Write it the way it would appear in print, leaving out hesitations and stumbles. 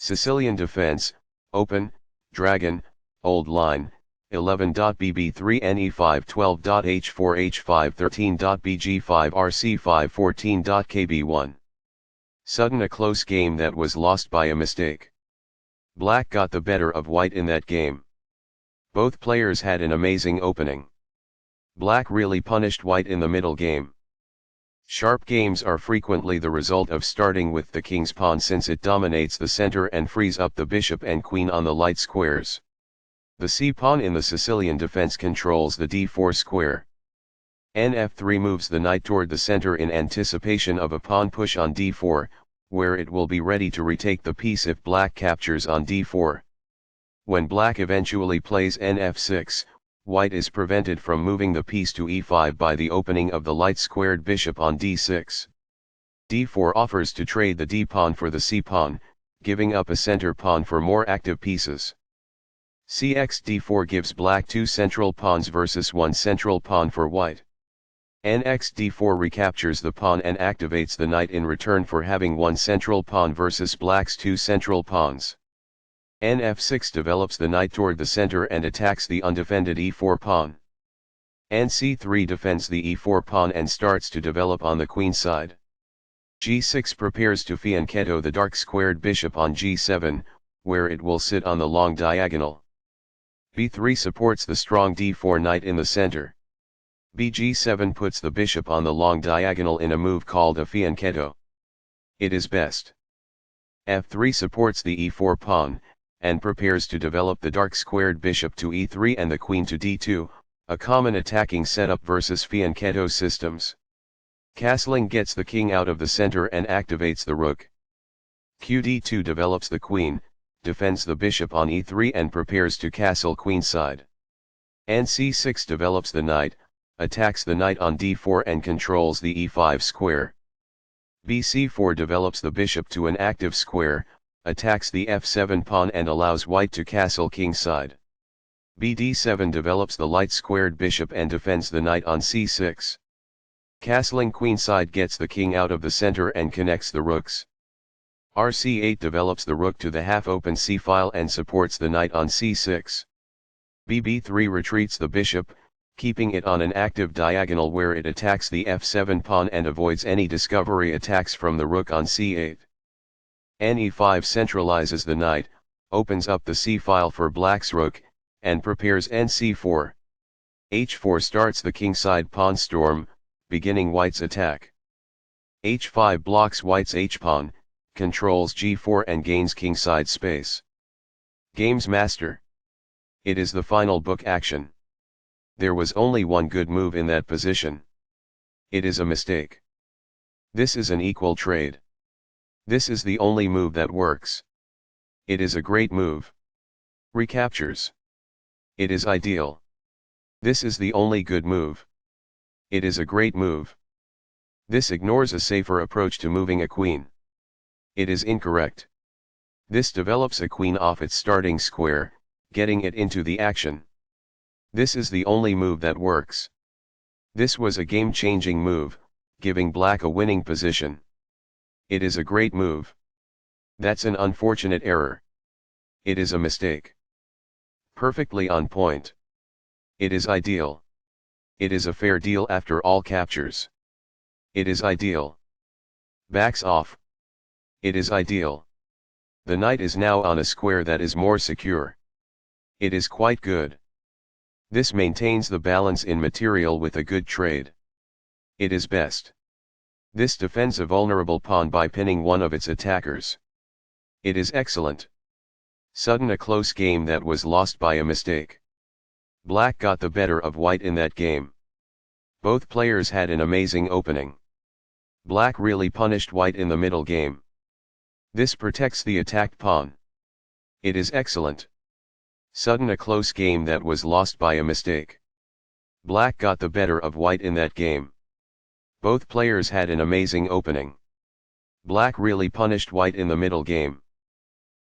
Sicilian defense, open, dragon, old line, 11.bb3 ne5 12.h4 h5 13.bg5 rc5 14.kb1. Sudden a close game that was lost by a mistake. Black got the better of white in that game. Both players had an amazing opening. Black really punished white in the middle game. Sharp games are frequently the result of starting with the king's pawn since it dominates the center and frees up the bishop and queen on the light squares. The c-pawn in the Sicilian defense controls the d4 square. Nf3 moves the knight toward the center in anticipation of a pawn push on d4, where it will be ready to retake the piece if black captures on d4. When black eventually plays nf6, white is prevented from moving the piece to e5 by the opening of the light-squared bishop on d6. d4 offers to trade the d-pawn for the c-pawn, giving up a center pawn for more active pieces. Cx d4 gives black two central pawns versus one central pawn for white. Nx d4 recaptures the pawn and activates the knight in return for having one central pawn versus black's two central pawns. Nf6 develops the knight toward the center and attacks the undefended e4 pawn. Nc3 defends the e4 pawn and starts to develop on the queen side. G6 prepares to fianchetto the dark squared bishop on g7, where it will sit on the long diagonal. b3 supports the strong d4 knight in the center. bg7 puts the bishop on the long diagonal in a move called a fianchetto. It is best. f3 supports the e4 pawn, and prepares to develop the dark squared bishop to e3 and the queen to d2, a common attacking setup versus fianchetto systems. Castling gets the king out of the center and activates the rook. qd2 develops the queen, defends the bishop on e3 and prepares to castle queenside. nc6 develops the knight, attacks the knight on d4 and controls the e5 square. bc4 develops the bishop to an active square, attacks the f7 pawn and allows white to castle kingside. bd7 develops the light-squared bishop and defends the knight on c6. Castling queenside gets the king out of the center and connects the rooks. rc8 develops the rook to the half-open c-file and supports the knight on c6. bb3 retreats the bishop, keeping it on an active diagonal where it attacks the f7 pawn and avoids any discovery attacks from the rook on c8. ne5 centralizes the knight, opens up the c-file for black's rook, and prepares nc4. h4 starts the kingside pawn storm, beginning white's attack. h5 blocks white's h-pawn, controls g4 and gains kingside space. Game's master. It is the final book action. There was only one good move in that position. It is a mistake. This is an equal trade. This is the only move that works. It is a great move. Recaptures. It is ideal. This is the only good move. It is a great move. This ignores a safer approach to moving a queen. It is incorrect. This develops a queen off its starting square, getting it into the action. This is the only move that works. This was a game-changing move, giving black a winning position. It is a great move. That's an unfortunate error. It is a mistake. Perfectly on point. It is ideal. It is a fair deal after all captures. It is ideal. Backs off. It is ideal. The knight is now on a square that is more secure. It is quite good. This maintains the balance in material with a good trade. It is best. This defends a vulnerable pawn by pinning one of its attackers. It is excellent. Sudden a close game that was lost by a mistake. Black got the better of white in that game. Both players had an amazing opening. Black really punished white in the middle game. This protects the attacked pawn. It is excellent. Sudden a close game that was lost by a mistake. Black got the better of white in that game. Both players had an amazing opening. Black really punished white in the middle game.